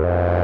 Yeah.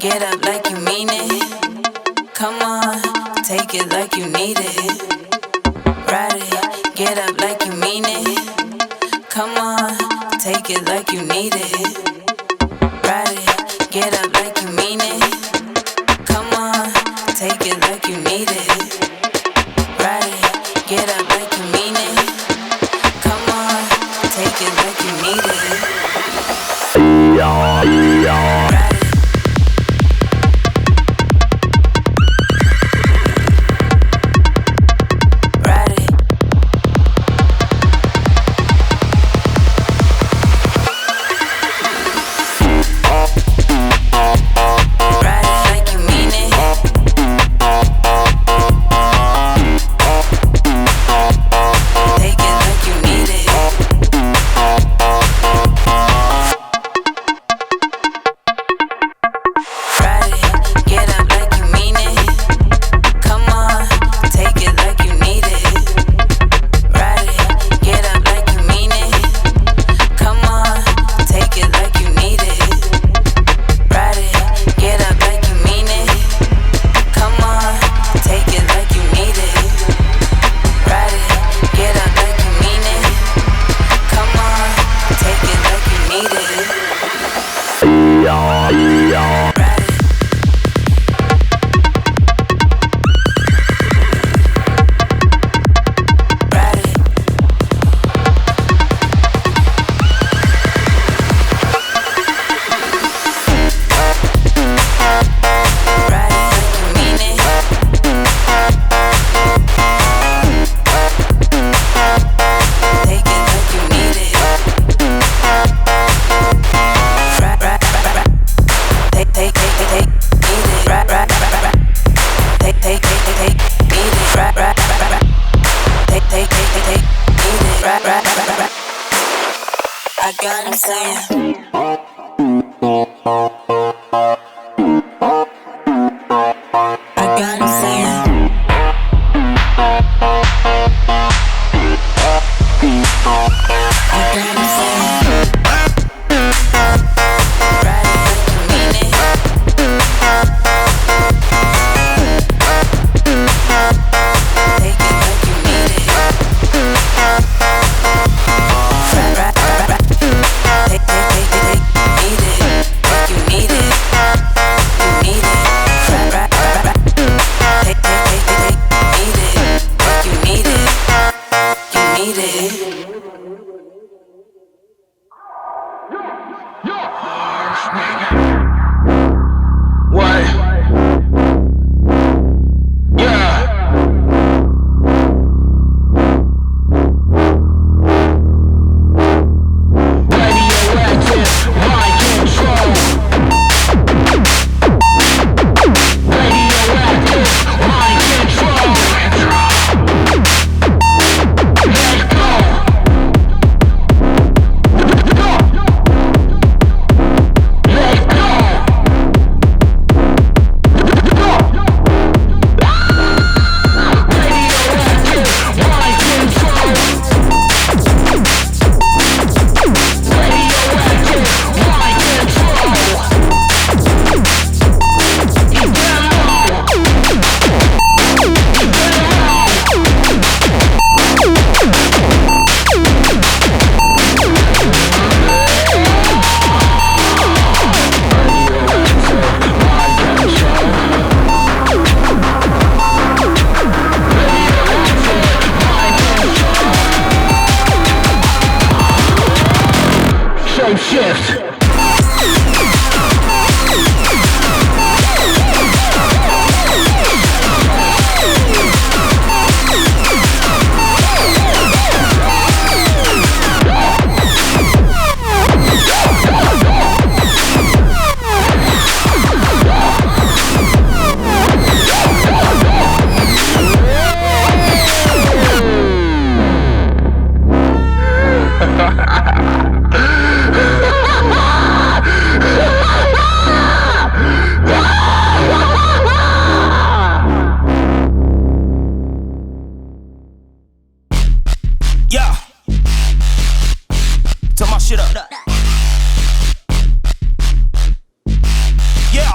get up like you mean it. Come on, take it like you need it. Ride it, get up like you mean it. Come on, take it like you need it. Ride it, get up like you mean it. Come on, take it like you need it. Ride it, get up like you mean it. Come on, take it like you need it. Ride it. I got him saying. I got him saying. I got him saying. Ride it like you mean it. Take it like you need it. Shift. Shit up. Yeah.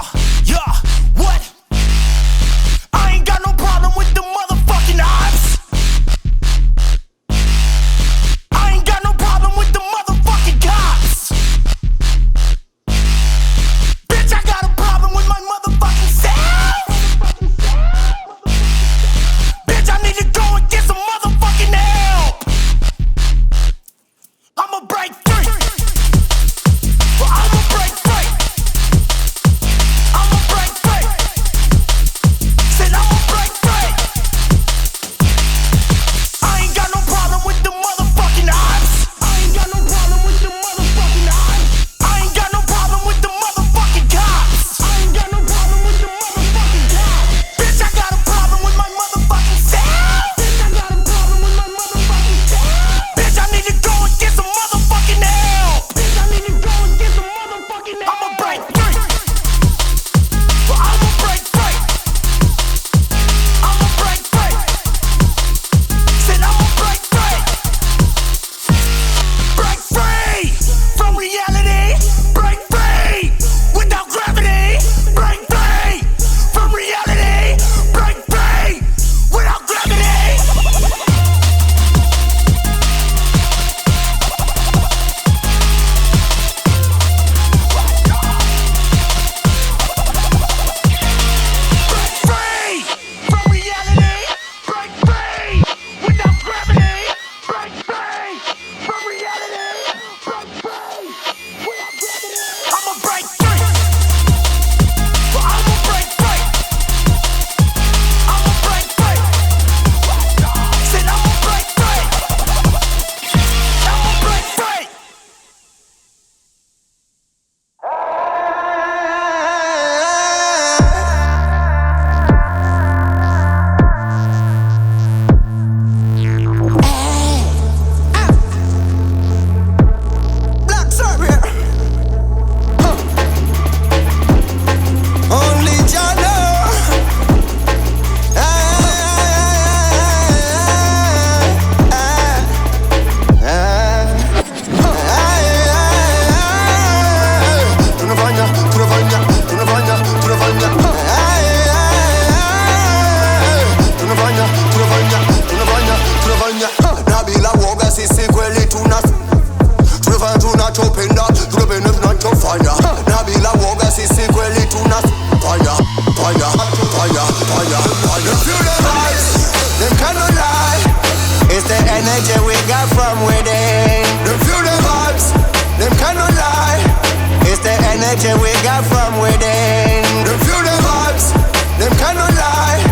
energy we got from within. Them feel the vibes, them cannot lie.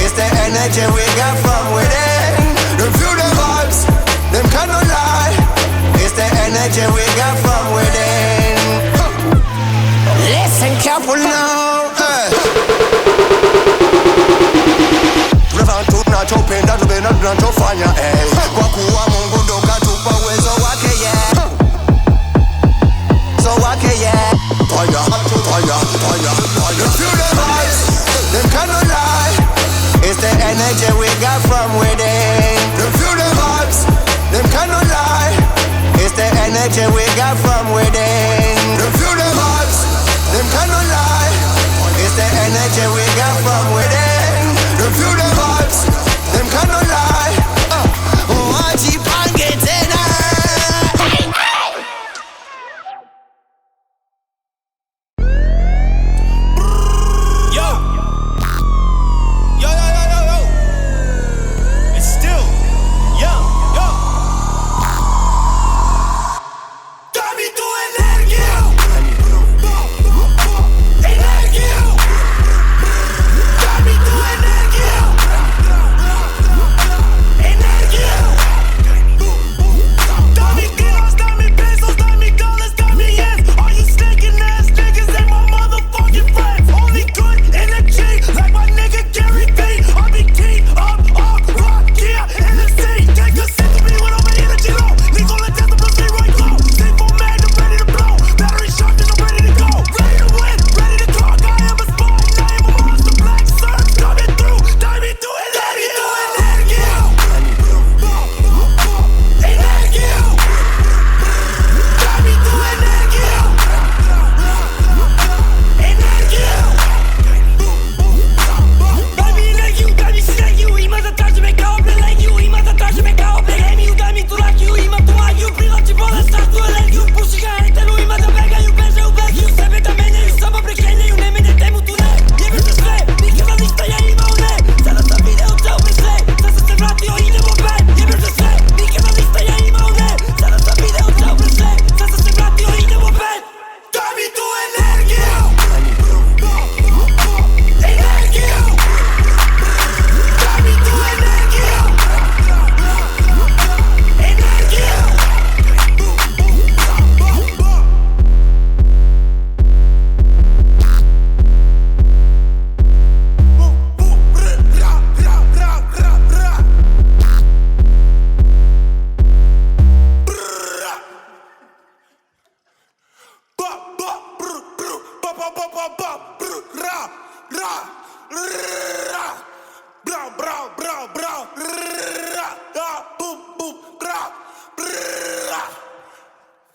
It's the energy we got from within. Them feel the vibes, them cannot lie. It's the energy we got from within. Listen careful now. Revantu nachopenda tubena tunachofanya kwa kuwa Mungu ndo katupa uwezo wake so wake fire, fire, fire, fire. Feel the vibes, them cannot lie. It's the energy we got from within. Them feel the vibes, them cannot lie. It's the energy we got from within. Them feel the vibes, them cannot lie. It's the energy we got from within. Them feel the vibes, them cannot lie. Wachi pange tena.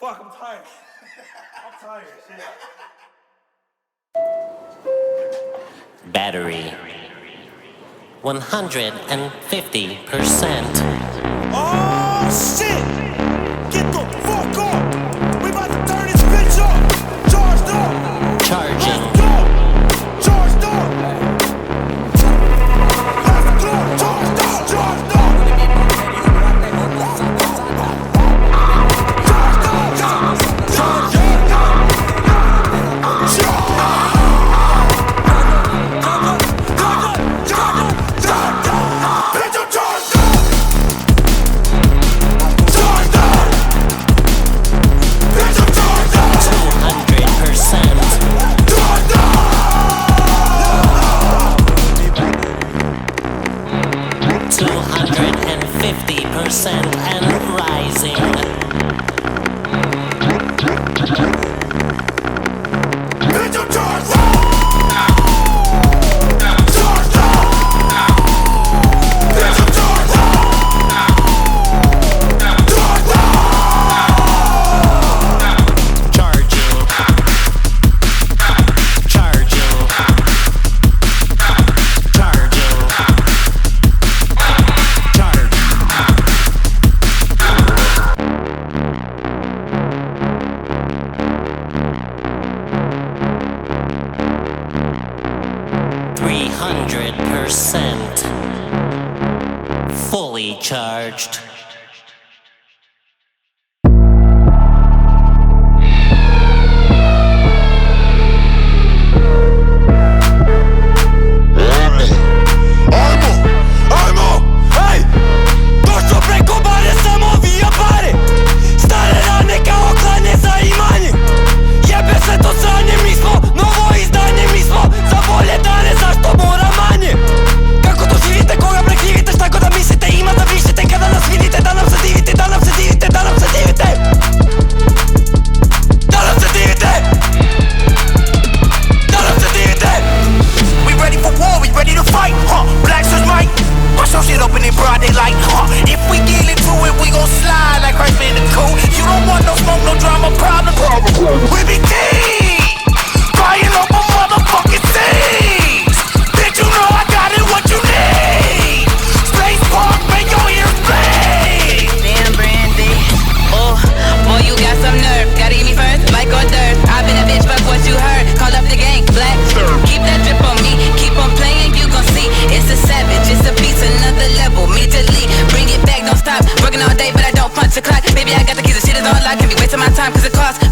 Fuck, I'm tired. I'm tired, shit. Battery 150%. Oh shit! Get the fuck up! We about to turn this bitch up! Charged up! Charging. Let's go! Charged up! Let's go! Charged up! Charged up! And rising. Fully charged. wasting my time cause it costs